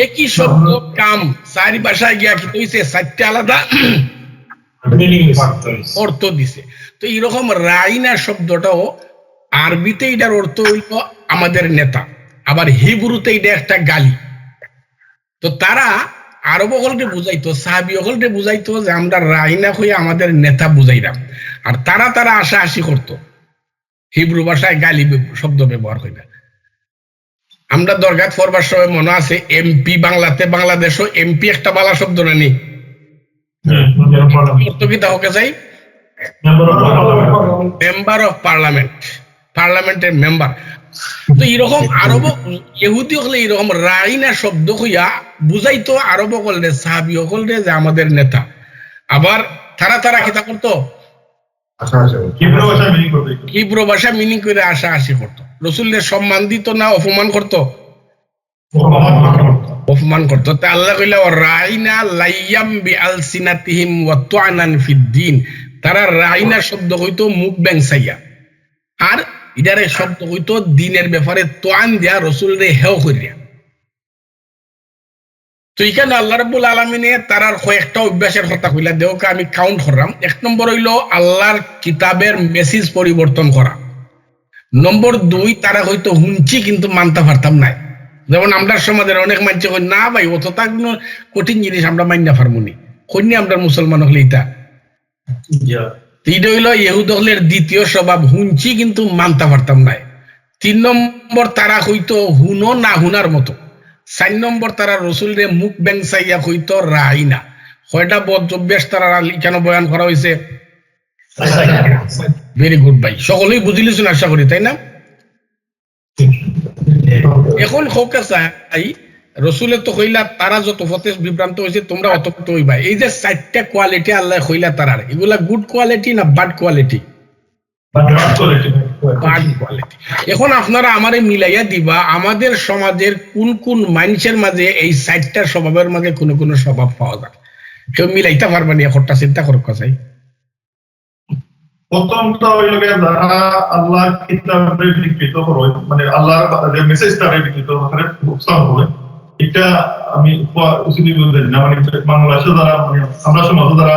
একই শব্দ কাম চারি ভাষায় গিয়া কি কইছে, চারটে আলাদা অর্থ দিছে। তো এরকম রাইনা শব্দটাও আরবিতে এটার অর্থ হইল আমাদের নেতা, আবার হিব্রুতে এটা একটা গালি। তো তারা আরব হলকে বুঝাইতো, সাহাবি হলকে বুঝাইতো যে আমরা রাইনা হইয়া আমাদের নেতা বুঝাইলাম। আর তারা আশা আশি করতো, হিব্রু ভাষায় গালি শব্দ ব্যবহার কইরা। আমরা দরগাত পড়বার সময় মনে আছে এমপি, বাংলাতে বাংলাদেশও এমপি একটা বালা শব্দ না নেই, মেম্বার অফ পার্লামেন্ট, পার্লামেন্টের মেম্বার। তো এরকম আরব ইহুদি হলে এরকম রাইনা শব্দ হইয়া বুঝাইতো আরব হলে, সাহাবি হলে যে আমাদের নেতা। আবার তারা কিতা করতো, হিব্রু ভাষা মিনিং করে আশা আশি করতো। রসুলের সম্মান দিত না অপমান করতো? অপমান করতো। তা আল্লাহ কইলা রাইনা লাইয়াম বিআলসিনাতিহিম ওয়া তুআনান ফিদ্দিন। তারা রাইনা শব্দ হইতো মুখ ব্যাংসাইয়া, আর ইদারে শব্দ হইতো দিনের ব্যাপারে তোয়ান দিয়া, রসুলরে হেও করিয়া। তো এখানে আল্লাহ রাব্বুল আলামিনে তারার কয়েকটা অভ্যাসের কথা কইলা দেওকে আমি কাউন্ট করলাম। এক নম্বর হইল আল্লাহর কিতাবের মেসেজ পরিবর্তন করা। নম্বর 2, তারা হয়তো হুঁচি কিন্তু মানতে পারতাম না। যেমন আমরা সমাজের অনেক মানুষ কই না ভাই অতটা কোনো কঠিন জিনিস আমরা মান্য পারমুনি, কইনি আমরা মুসলমান হলে এটা হইল ইহুদ হলের দ্বিতীয় স্বভাব, হুঁচি কিন্তু মানতে পারতাম না। 3 নম্বর তারা হইতো হুনো না হুনার মতো। 4 নম্বর তারা রসুলরে মুখ ব্যাংসাইয়া হইতো রাইনা। কয়টা বদ অভ্যাস তারা কেন বয়ান করা হয়েছে? ভেরি গুড ভাই, সকলেই বুঝিলিছেন আশা করি, তাই না? এখন হোকে চাই রসুলের তো কইলা তারা যত পথে বিভ্রান্ত হয়েছে তোমরা অত হইবা। এই যে 4টা কোয়ালিটি আল্লাহ কইলা তারার, এগুলা গুড কোয়ালিটি না বাড কোয়ালিটি? Bad quality. এখন আপনারা আমারে মিলাইয়া দিবা আমাদের সমাজের কোন কোন মানুষের মাঝে এই 4টা স্বভাবের মাঝে কোন কোন স্বভাব পাওয়া যায়, কেউ মিলাইতে পারবেন? একটা চিন্তা করো চাই। প্রথমটা হইল যারা আল্লাহর কিতাবের বিকৃত হয়, মানে আল্লাহর যে মেসেজটা বিকৃত করে উৎসাহ হয়, এটা আমি উচিত বলতেন না। মানে বাংলাদেশে যারা মানে আমরা সমাজে যারা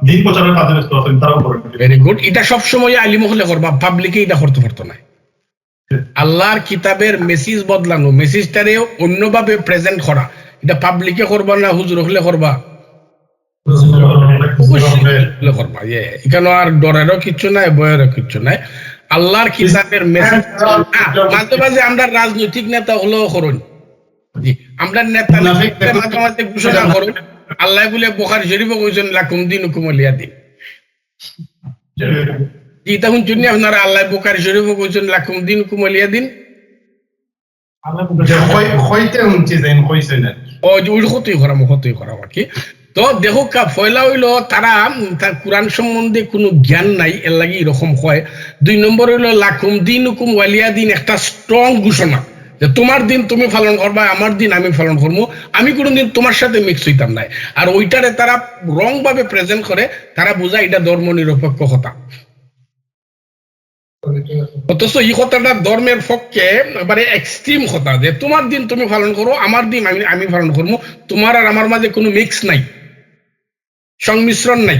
দিন প্রচারের কাজে ব্যস্ত আছেন তারাও করেন। Very good. এটা সবসময় আলিম হলে করবা, পাবলিকে এটা করতে পারতো না। আল্লাহর কিতাবের মেসেজ বদলানো, মেসেজটারে অন্যভাবে প্রেজেন্ট করা, এটা পাবলিকে করবা না হুজুর হলে করবা? এখানে আর ডরেরও কিচ্ছু নাই, বয়েরও কিচ্ছু নাই। আল্লাহর কিতাবের মেসেজ মাঝে মাঝে আমরা রাজনৈতিক নেতা হলেও করুন, আমরা নেতা মাঝে মাঝে ঘোষণা করুন আল্লাহ বলে বুখারী শরীফে কইছেন লাকুম দীনুকুম ওয়ালিয়া দিন। ইটা শুনছেন নি আপনারা আল্লাহ বুখারী শরীফে কইছেন লাকুম দিনুকুম ওয়ালিয়া দিন হইতে হুনছি যেন কইছেন আর কি। ও যে ওই ক্ষতি করা আর কি। তো দেখো পয়লা হইলো তারা তার কোরআন সম্বন্ধে কোনো জ্ঞান নাই, এর লাগি এরকম হয়। 2 নম্বর হইলো লাকুম দিনুকুম ওয়ালিয়া দিন, একটা স্ট্রং ঘোষণা যে তোমার দিন তুমি পালন করবা, আমার দিন আমি পালন করবো, আমি কোনোদিন তোমার সাথে মিক্স হইতাম নাই। আর ওইটারে তারা রং ভাবে প্রেজেন্ট করে, তারা বোঝায় এটা ধর্ম নিরপেক্ষ কথা। অথচ এই কথাটা ধর্মের পক্ষে এবারে এক্সট্রিম কথা, যে তোমার দিন তুমি পালন করো, আমার দিন আমি পালন করবো, তোমার আর আমার মাঝে কোনো মিক্স নাই, সংমিশ্রণ নাই,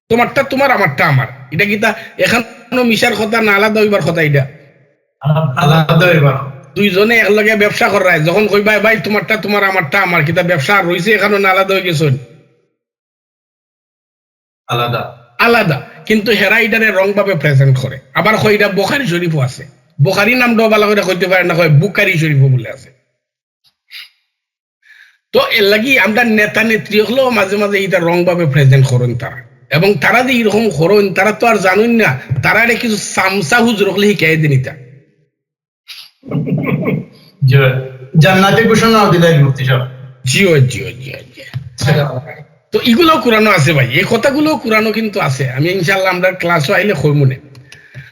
তোমারটা তোমার আমারটা আমার। এটা কি তা এখানে মিশার কথা না আলাদা হইবার কথা? এটা আলাদা এবার দুইজনে একলগে ব্যবসা করায়, যখন কই ভাই ভাই তোমারটা তোমার আমারটা আমার, কিতা ব্যবসা রয়েছে এখানে না আলাদা হয়ে গেছে? আলাদা আলাদা। কিন্তু হেরা এটারে রং ভাবে প্রেজেন্ট করে। আবার কই এটা বুখারী শরীফও আছে, বুখারী নামটাও ভালো করে কইতে পারে না, কয় বুখারী শরীফও বলে আছে। তো এর লাগি আমরা নেতা নেত্রী হলেও মাঝে মাঝে এটা রং ভাবে প্রেজেন্ট করেন তারা, এবং তারা যে এরকম করেন তারা তো আর জানেন না, তারা এটা কিছু সামসা হুজুর হলে শিখাই দেন এটা। যে জান্নাতি ঘোষণা দিলেন মুফতি সাহেব। জিও জিও জিও জিও। তো এগুলো কোরআনও আছে ভাই, এই কথাগুলো কোরআনও কিন্তু আছে। আমি ইনশাআল্লাহ আমরা ক্লাসও আইলে হইমুনে।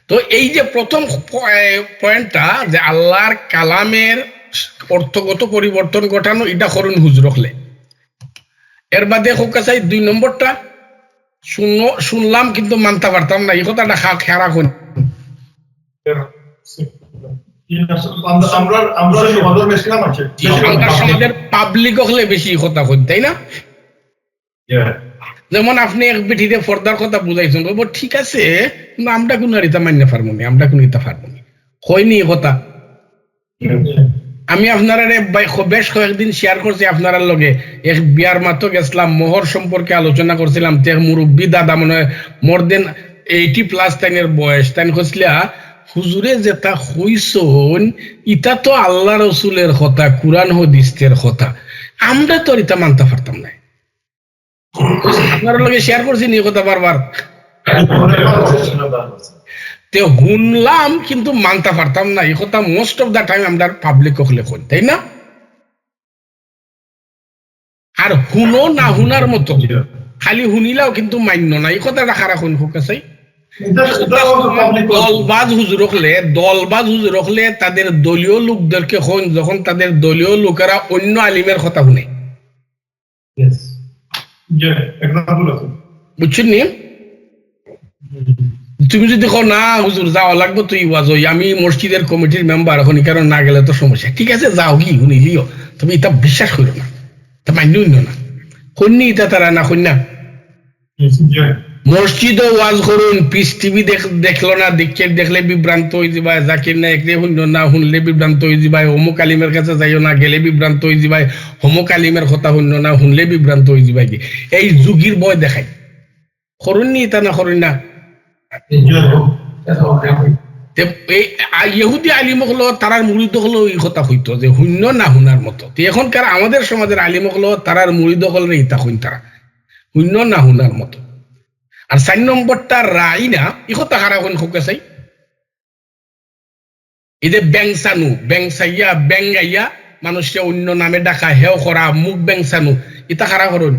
তো এই যে প্রথম পয়েন্টটা, যে আল্লাহর কালামের অর্থগত পরিবর্তন ঘটানো, এটা করুন হুজুর হলে। এর বাদে হোক চাই 2 নম্বরটা, শুনলাম কিন্তু মানতে পারতাম না, এই কথাটা খেয়ারা কোন আমরা সমাজের বেশিলাম আছে সমাজের পাবলিক হলে বেশি কথা কই, তাই না? যেমন আপনি এক বেঠিতে পর্দার কথা বুঝাইছেন, বলবো ঠিক আছে, কিন্তু আমরা কোন আর এটা মান্য পারবো না, আমরা কোন এটা পারবো না, হয়নি কথা। আমি আপনারা বেশ কয়েকদিন শেয়ার করছি আপনার লগে, এক বিয়ার মাত্র গেছিলাম, মোহর সম্পর্কে আলোচনা করছিলাম। তে মুরব্বী দাদা মনে হয় মোর দেন 80+ তাইনের বয়স, তাই কইছিলা হুজুরে যেটা হইছন ইটা তো আল্লাহ রসুলের কথা, কুরআন হাদিসের কথা, আমরা তো এটা মানতে পারতাম না। আপনার লগে শেয়ার করছি নি কথা বারবার। তে শুনলাম কিন্তু মানতে পারতাম না, এই কথা মোস্ট অফ দা টাইম আমরা পাবলিক হলে কই, তাই না? আর হুনো না হুনার মতো, খালি শুনিলাও কিন্তু মান্য না, এই কথাটা খারাপ হইন হোক আছে। দলবাজ হুজুর হলে তাদের দলীয় লোকদেরকে হন, যখন তাদের দলীয় লোকেরা অন্য আলিমের কথা শুনে, বুঝছেন নি? তুমি যদি কো না হুজুর যাওয়া লাগবে তুই ওয়াজ, আমি মসজিদের কমিটির মেম্বার, এখন কারণ না গেলে তো সমস্যা, ঠিক আছে যাও, কি শুনিলিও, তুমি এটা বিশ্বাস করো না, তা মান্য না, শুননি এটা তারা না শুননা। মসজিদও ওয়াজ করুন, পিস টিভি দেখলো না, দেখলে বিভ্রান্ত হয়ে যাবাই, জাকির নায়করে শুনল না, শুনলে বিভ্রান্ত হয়ে যাবাই, অমুক আলিমের কাছে যাইও না, গেলে বিভ্রান্ত হয়ে যাবাই, অমুক আলিমের কথা শুনল না, শুনলে বিভ্রান্ত হয়ে যাবাই, কি এই যুগীর বয় দেখাই, করুন নি তা না করুন না। ইহুদি আলিম হলো তারার মুরিদ হলো এই কথা হইতো যে শূন্য না শুনার মতো। এখনকার আমাদের সমাজের আলিম হলো তারার মুরিদ হলে ইতা হইন, তারা শূন্য না শুনার মতো। আর 4 নম্বরটা রাই না, ই কথা খারাপ হইন খুব চাই, এই যে ব্যাংসানু ব্যাংসাইয়া ব্যাঙ্গাইয়া মানুষকে অন্য নামে ডাকা, হেও করা, মুখ ব্যাংসানু, ইতা খারাপ করুন।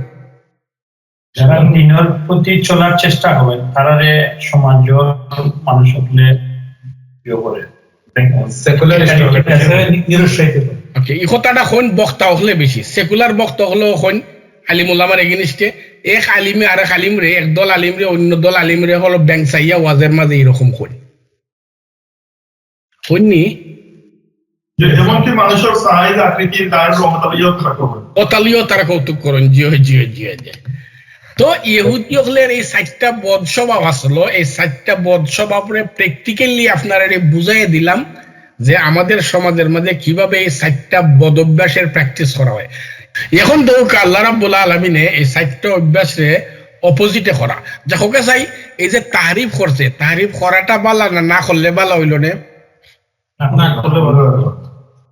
যারা দিনের প্রতি চলার চেষ্টা করেন তারা সমাজ মানুষ হলে এই কথাটা হইন বক্তা হলে বেশি, সেকুলার বক্তা হলেও হইন আলিম উলামার এগেনিস্টে, এক আলিমে আর এক আলিম রে, এক দল আলিম রে অন্য দল আলিম রে হলো ব্যাংসাইয়া ওয়াজের মাঝে এরকম হইন হইনি। যেমনকি মানুষের সাইজ আকৃতি তার অতালিও তারা কৌতুক করেন, জিও জিও জিও জিও। তো ইহুদি হলের এই 4টা বদ স্বভাব আসলো, এই 4টা বদ স্বভাবরে প্র্যাকটিক্যালি আপনারা বুঝাই দিলাম যে আমাদের সমাজের মধ্যে কিভাবে এই 4টা বদ অভ্যাসের প্র্যাকটিস করা হয়। এখন তো আল্লাহ রাব্বুল আলামিনে এই 4টা অভ্যাসে অপোজিটে করা, যা হোক চাই এই যে তারিফ করছে, তারিফ করাটা বালা না করলে বালা হইল না,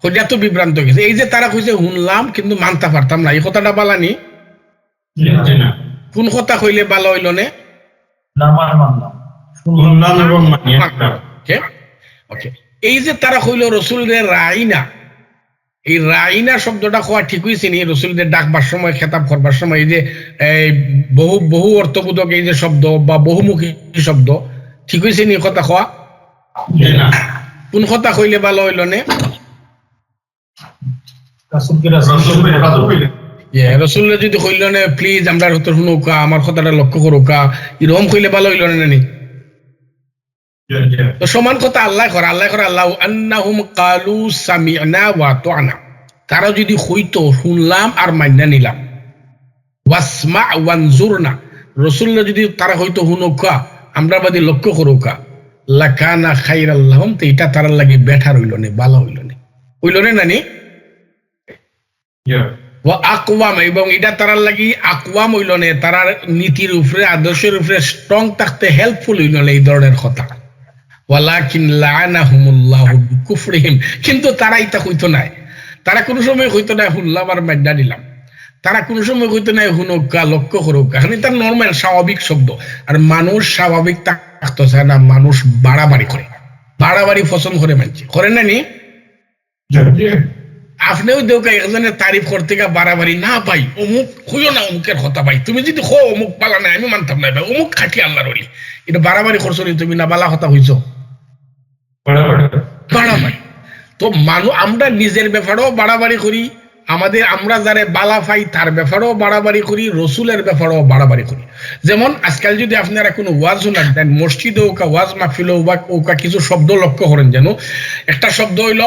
হইয়া তো বিভ্রান্ত গেছে। এই যে তারা কইছে শুনলাম কিন্তু মানতে পারতাম না, এই কথাটা বালানি, কোন কথা কইলে ভালো হইল না? শুনলাম এবং মানিয়া ওকে এই যে তারা হইল রসুলের রাইনা, এই রাইনা শব্দটা হওয়া ঠিক হয়েছে নি রসুলদের ডাকবার সময় খেতাব করবার সময় এই যে বহু বহু অর্থবোধক এই যে শব্দ বা বহুমুখী শব্দ ঠিক হয়েছে নি কথা হওয়া? কোন কথা কইলে ভালো হইল নে? রসুল্লাহ যদি কইল না প্লিজ আমরা শুনুকা আমার কথাটা লক্ষ্য করুকা এরকম কইলে ভালো হইল না নি? তো সমান কথা আল্লাহ করে আল্লাহ আন্নাহুম কালু সামি'না ওয়া আতা'না, তারা যদি কইতো শুনলাম আর মাইনা নিলাম, ওয়াসমা ওয়ানজুরনা, রাসূলুল্লাহ যদি তারা কইতো শুনুকা আমরা বাদী লক্ষ্য করুকা, লাকানা খাইরাল লাহুম, তো এটা তার লাগি বেটার হইল না, ভালো হইল না নানি? ওয়া আকওয়াম, এবং এটা তার লাগি আকওয়াম হইল না, তার নীতির উপরে আদর্শের উপরে স্ট্রং থাকতে হেল্পফুল হইল না এই ধরনের কথা। ওয়ালাকিন লাআনাহুমুল্লাহু বিকুফরিহিম, কিন্তু তারা এটা কইতো না, তারা কোনো সময় কইতো না হুল্লাম আর মাইনা দিলাম, তারা কোনো সময় কইতো না হুনুকা লক্ষ্য করুকা, এখন এটা নরমাল স্বাভাবিক শব্দ। আর মানুষ স্বাভাবিক থাকতে চায় না, মানুষ বাড়াবাড়ি করে, বাড়াবাড়ি পছন্দ করে মানছে, করেন না নি? আপনিও দেউকা একজনের তারিফ করতে গা বাড়াবাড়ি, না ভাই অমুক হইও না অমুকের কথা ভাই, তুমি যদি হো অমুক বালা নাই আমি মানতাম না ভাই, অমুক খাটি আল্লাহর ওলি, এটা বাড়াবাড়ি করছো নি তুমি, না বালা কথা হইছো বাড়াবাড়ি। তো আমরা নিজের ব্যাপারেও বাড়াবাড়ি করি, আমরা যারা বালা পাই তার ব্যাপারেও বাড়াবাড়ি করি, রসুলের ব্যাপারেও বাড়াবাড়ি করি। যেমন আজকাল যদি আপনারা কোনো ওয়াজ শোনান দেন, মসজিদে ওকা ওয়াজ মাহফিলে ওকা কিছু শব্দ লক্ষ্য করেন, যেন একটা শব্দ হইল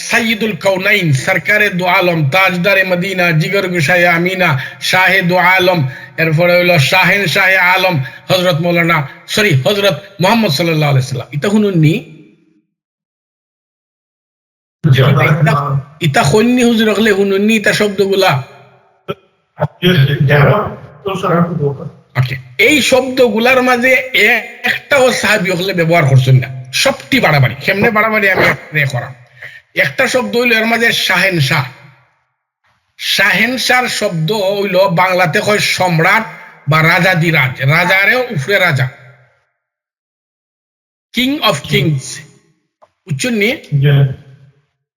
সাইয়্যিদুল কাউনাইন, সরকারে দু আলম, তাজদারে মদিনা, জিগর গুশায়ে আমিনা, শাহে দু আলম, এরপরে হইল শাহেন শাহে আলম হযরত মুহাম্মদ সাল্লাল্লাহু আলাইহি সাল্লাম, এটা শুনুন নি? ইতা খন্নি হুজুর হলে শুনুন নি ইতা শব্দগুলা? এই শব্দগুলার মাঝে একটাও সাহাবী হলে ব্যবহার করছেন না, সবটি বাড়াবাড়ি। কেমনে বাড়াবাড়ি আমি করাম। একটা শব্দ হইল এর মাঝে শাহেনশাহ, শাহেনশাহর শব্দ হইল বাংলাতে হয় সম্রাট বা রাজাদিরাজ, রাজারে উপরে রাজা, কিং অফ কিংস, বুঝছেন নি?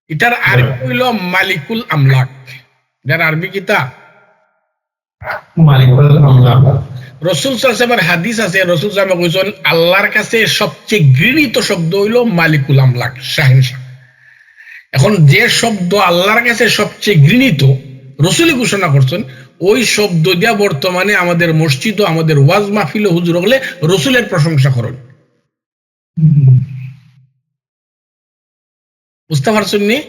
এটার আরবি হইল মালিকুল আমলাক। এটার আরবি কিতা? মালিকুল আমলাক। রাসূল সাল্লাল্লাহু আলাইহি ওয়াসাল্লামের হাদিস আছে, রাসূল সাল্লাল্লাহু আলাইহি ওয়াসাল্লাম কইছেন আল্লাহর কাছে সবচেয়ে ঘৃণিত শব্দ হইল মালিকুল আমলাক, শাহেনশাহ। এখন যে শব্দ আল্লাহর কাছে সবচেয়ে ঘৃণিত রাসূল ঘোষণা করছেন, ওই শব্দ দিয়া বর্তমানে আমাদের মসজিদ ও আমাদের ওয়াজ মাহফিলে হুজুর হলে রাসূলের প্রশংসা করেন। বুঝতে পারছেন নি?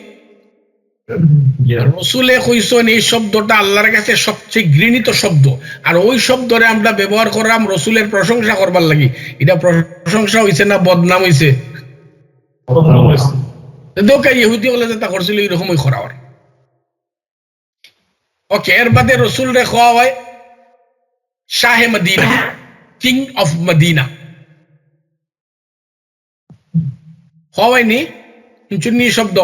রাসূলে কইছেন এই শব্দটা আল্লাহর কাছে সবচেয়ে ঘৃণিত শব্দ, আর ওই শব্দরে আমরা ব্যবহার করলাম রাসূলের প্রশংসা করবার লাগি। এটা প্রশংসা হইছে না বদনাম হইছে? দোকা ইহুদি হলে যেটা করছিল এরকমই করা হয়। ওকে, এর বাদে রাসূল রে খাওয়া হয় শাহে মদিনা, কিং অফ মদিনা, হয়নি? শুনছেন শব্দ?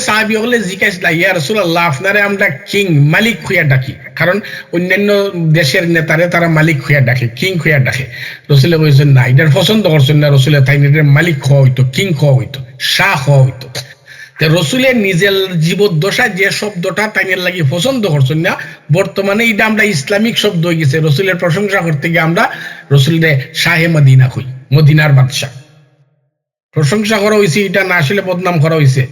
সাহাবী হলে জিজ্ঞাসা, ইয়া রাসূলুল্লাহ আপনারে আমরা কিং মালিক হইয়া ডাকি, কারণ অন্যান্য দেশের নেতারে তারা মালিক হইয়া ডাকে, কিং হইয়া ডাকে। রাসূল বলেছেন না, এটার পছন্দ করছেন না রাসূল, তাই এটার মালিক হওয়া হইতো, কিং হওয়া হইতো, শাহ হওয়া হইতো। রসুলের নিজের জীবদ্দশায় যে শব্দটা তাইনের লাগি পছন্দ করছেন না, বর্তমানে এটা আমরা ইসলামিক শব্দ হয়ে গেছে। রসুলের প্রশংসা করতে গিয়ে আমরা রসুলের শাহে মদিনা কই, মদিনার বাদশাহ। প্রশংসা করা হয়েছে, এটা না আসলে বদনাম করা হয়েছে।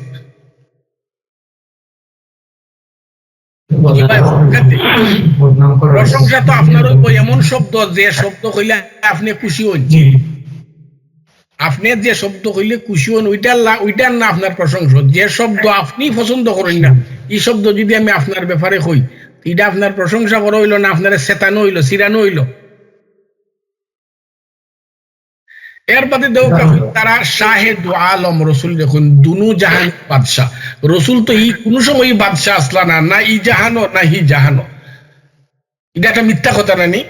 প্রশংসা তো আপনার এমন শব্দ যে শব্দ কইলে আপনি খুশি হন, আপনি যে শব্দ কইলে খুশি হন ওইটার না আপনার প্রশংসা। যে শব্দ আপনি পছন্দ করেন না, এই শব্দ যদি আমি আপনার ব্যাপারে কই, এটা আপনার প্রশংসা করা হইল না আপনার চেতানো হইল, চিরানো হইল। এর বাদে তারা শাহে দু আলম, রসুল দেখুন দুনু জাহান বাদশাহ। রসুল তো কোনো সময় বাদশাহ আসলা না, না ই জাহানো না হি জাহানো। এটা একটা মিথ্যা কথা নানি?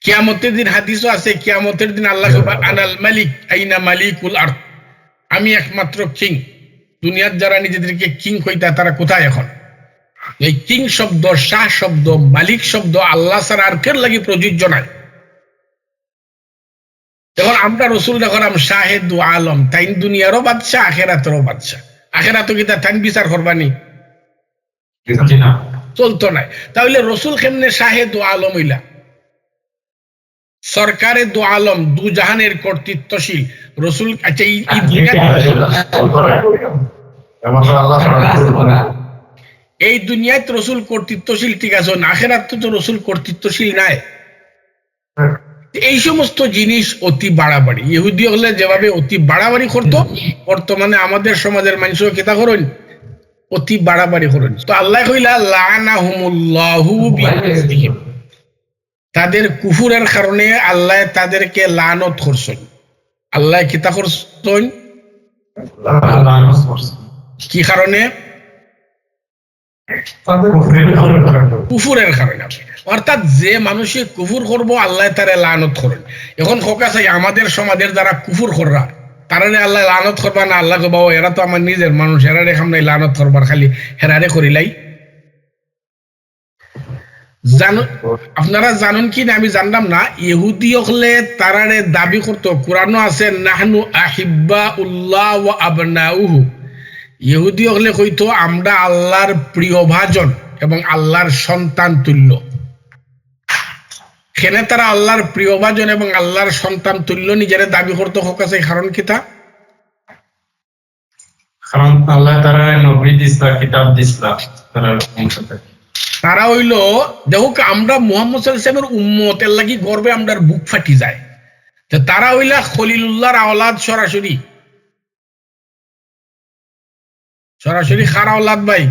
কিয়ামতের দিন হাদিসও আছে, কিয়ামতের দিন আল্লাহ আনাল মালিক আইনা মালিকুল আরদ, আমি একমাত্র কিং। দুনিয়ার যারা নিজেদেরকে কিং কইতা তারা কোথায় এখন? এই কিং শব্দ, শাহ শব্দ, মালিক শব্দ আল্লাহ ছাড়া আর কেউ লাগি প্রযোজ্য নাই। এখন আমরা রসুল দেখলাম শাহে দু আলম, তাই দুনিয়ারও বাদশাহ, আখেরাতেরও বাদশাহ। আখেরাতও কি তার বিচার করবানি? চলতো নাই। তাহলে রসুল কেমনে শাহে দু আলম হইলা? সরকারে দু আলম, দু জাহানের কর্তৃত্বশীল রসুল। আচ্ছা, এই দুনিয়ায় রসুল কর্তৃত্বশীল, ঠিক আছে, আখেরাত তো রসুল কর্তৃত্বশীল নাই। এই সমস্ত জিনিস অতি বাড়াবাড়ি। ইহুদি হলে যেভাবে অতি বাড়াবাড়ি করতো, বর্তমানে আমাদের সমাজের মানুষও কেতা করেন, অতি বাড়াবাড়ি করেন। তো আল্লাহ কইলা লাআনাহুমুল্লাহু বিকুফরিহিম, তাদের কুফুরের কারণে আল্লাহ তাদেরকে লানত করছেন। আল্লাহ কিতা করছেন? কি কারণে? কুফুরের কারণে। অর্থাৎ যে মানুষে কুফুর করবো আল্লাহ তারে লানত করেন। এখন খোকা চাই আমাদের সমাজের যারা কুফুর কররা, তারা আল্লাহ লানত করবা না, আল্লাহ বাবা এরা তো আমার নিজের মানুষ, এরা রেখাম নাই লানত করবার, খালি হেরারে করিলাই। আপনারা জানুন কি না আমি জানলাম না, ইহুদি হলে তারারে দাবি করতো, কোরআনও আছে নাহনু আহিব্বাউল্লাহ ওয়া আবনাউহু। ইহুদি হলে কইতো আমরা আল্লাহর প্রিয় ভাজন এবং আল্লাহর সন্তান তুল্য। সেনে তারা আল্লাহর প্রিয় ভাজন এবং আল্লাহর সন্তান তুল্য নিজের দাবি করতো। কাছে কারণ কিতা? কারণ আল্লাহ তারা নবী দিসলা, কিতাব দিসলা, তারা হইল দেখুক আমরা মুহাম্মদ সাল্লাল্লাহু আলাইহি ওয়াসাল্লামের উম্মত, এর লাগি গর্বে আমরার বুক ফাটি যায়। তারা হইলা খলিলুল্লাহর আওলাদ, সরাসরি সরাসরি কার আওলাদ ভাই?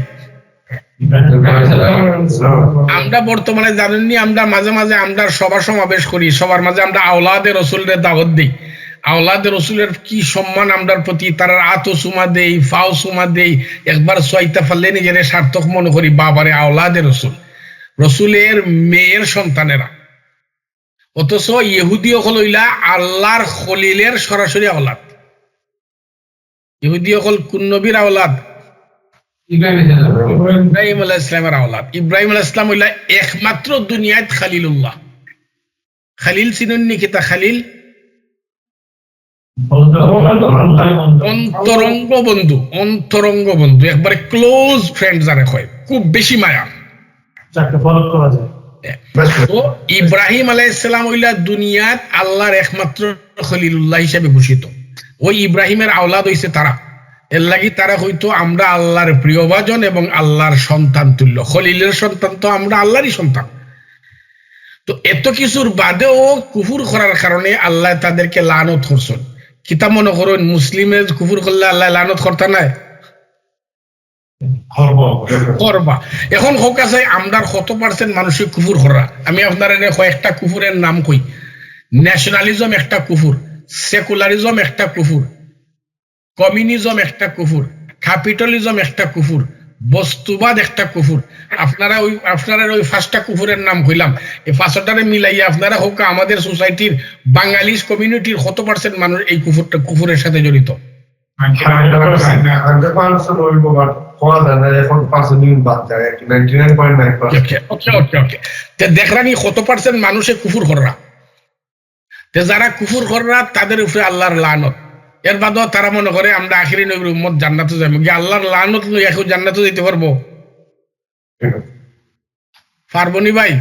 আমরা বর্তমানে জানেননি, আমরা মাঝে মাঝে আমরা সভা সমাবেশ করি, সবার মাঝে আমরা আওলাদে রসুলের দাওয়াত দিই। আওলাদে রসুলের কি সম্মান আমরার প্রতি, তারা আতো সুমা দেই, ফাও সুমা দেই, একবার সয়তা ফাললে নিজের সার্থক মনে করি। বাবারে, আওলাদে রসুল, রসুলের মেয়ের সন্তানেরা। অথচ ইহুদি হল হইলা আল্লাহর খলিলের সরাসরি আওলাদ। ইহুদি হল কোন নবীর আওলাদ? ইব্রাহিম আলাইহিস সালামের আওলাদ। ইব্রাহিম আলাইহিস সালাম হইলা একমাত্র দুনিয়াত খালিলুল্লাহ। খালিল চিনুননি কিতা? খালিল অন্তরঙ্গ বন্ধু, অন্তরঙ্গ বন্ধু, একবারে ক্লোজ ফ্রেন্ড যারা হয়, খুব বেশি মায়া। তো ইব্রাহিম আলাইহিস সালাম হইলা দুনিয়াত আল্লাহর একমাত্র খলিলুল্লাহ হিসেবে ঘোষিত। ওই ইব্রাহিমের আওলাদ হইছে তারা। এর লাগি তারা হইতো আমরা আল্লাহর প্রিয়ভাজন এবং আল্লাহর সন্তান তুল্য। খলিলের সন্তান তো আমরা আল্লাহরই সন্তান। তো এত কিছুর বাদেও কুফুর করার কারণে আল্লাহ তাদেরকে লানত করছেন। কিতাব মনে করুন, মুসলিমের কুফুর করলে আল্লাহ লানত করতে নাই করবা। এখন হোক আছে আমরা কত পার্সেন্ট মানুষের কুফুর করা। আমি আপনার কয়েকটা কুফুরের নাম কই। ন্যাশনালিজম একটা কুফুর, সেকুলারিজম একটা কুফুর, কমিউনিজম একটা কুফুর, ক্যাপিটালিজম একটা কুফুর, বস্তুবাদ একটা কুফুর। আপনারা ওই পাঁচটা কুফুরের নাম কইলাম, এই পাঁচটারে মিলাইয়া আপনারা হোক আমাদের সোসাইটির বাঙালিস কমিউনিটির কত পার্সেন্ট মানুষ এই কুফুরের সাথে জড়িত? দেখরানি কত পার্সেন্ট মানুষে কুফুর কররা। যারা কুফুর কররা তাদের উপরে আল্লাহর লানত। এর বাদেও তারা মনে করে আমরা আখিরি নবীর উম্মত, জান্নাতে যাবো। আল্লাহর লানত লই এখন জান্নাতে যেতে পারবো? পারবো নি ভাই?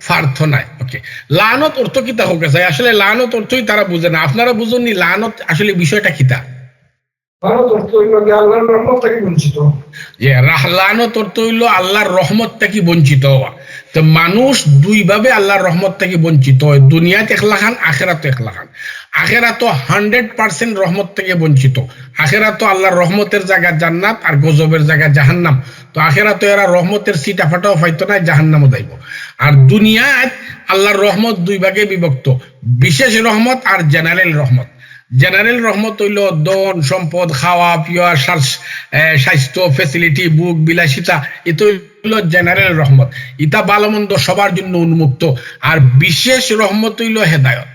পারতো নাই। ওকে, লানত অর্থ কিতা হোক আছে? আসলে লানত অর্থই তারা বুঝে না। আপনারা বুঝুননি লানত আসলে বিষয়টা কিতা? লানত অর্থ হইল আল্লাহর রহমত থেকে বঞ্চিত হওয়া। তো মানুষ দুই ভাবে আল্লাহর রহমত থেকে বঞ্চিত হয়, দুনিয়াতে একলাখান, আখেরাতে একলাখান। আখেরাত 100% রহমত থেকে বঞ্চিত। আখেরাত আল্লাহর রহমতের জায়গা জান্নাত আর গজবের জায়গা জাহান্নাম। তো আখেরাত এরা রহমতের সিটা ফাটাও পাইতো না, জাহান্নামও যাইব। আর দুনিয়াত আল্লাহর রহমত দুই ভাগে বিভক্ত, বিশেষ রহমত আর জেনারেল রহমত। জেনারেল রহমত হইল ধন সম্পদ, খাওয়া পিওয়া, স্বাস্থ্য ফেসিলিটি, বুক বিলাসিতা, এটা হইল জেনারেল রহমত। ইটা ভালো মন্দ সবার জন্য উন্মুক্ত। আর বিশেষ রহমত হইল হেদায়ত।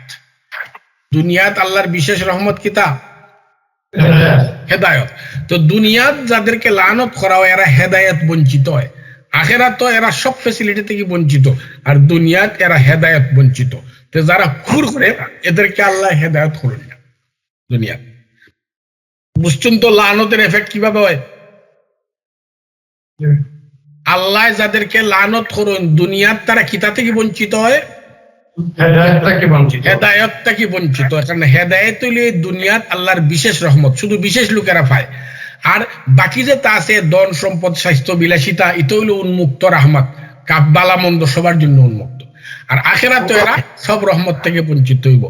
দুনিয়াত আল্লাহর বিশেষ রহমত কিতা? হেদায়ত। তো দুনিয়াত যাদেরকে লানত করা হয় এরা হেদায়ত বঞ্চিত হয়, আখেরাত তো এরা সব ফ্যাসিলিটি থেকে বঞ্চিত, আর দুনিয়াত এরা হেদায়ত বঞ্চিত। তো যারা কুফর করে এদেরকে আল্লাহ হেদায়ত করেন না দুনিয়াত। বুঝছেন তো লানতের এফেক্ট কিভাবে হয়? আল্লাহ যাদেরকে লানত করেন দুনিয়াত তারা কিতা থেকে বঞ্চিত হয়? হেদায়ত থেকে বঞ্চিত। কারণ হেদায়ত হইলে দুনিয়াত আল্লাহর বিশেষ রহমত, শুধু বিশেষ লোকেরা পায়। আর বাকি যে তা আছে ধন সম্পদ স্বাস্থ্য বিলাসিতা, এটা হইলো উন্মুক্ত রহমত, বালা মন্দ সবার জন্য উন্মুক্ত। আর আখেরাত তো এরা সব রহমত থেকে বঞ্চিত হইব।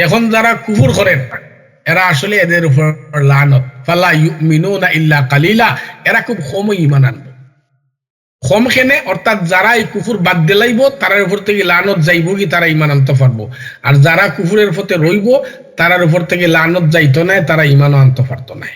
এখন যারা কুফর করেন এরা আসলে এদের উপর লানত, ফালা ইউমিনুনা ইল্লা কালিলা, এরা খুব কম ঈমান আনবে। কম খেনে অর্থাৎ যারা এই কুফুর বাদ দিলাইব তারার উপর থেকে লানত যাইব কি তারা ঈমান আনতে পারবো, আর যারা কুফুরের পথে রইব তারার উপর থেকে লানত যাইতো না, তারা ঈমানও আনতে পারতো না।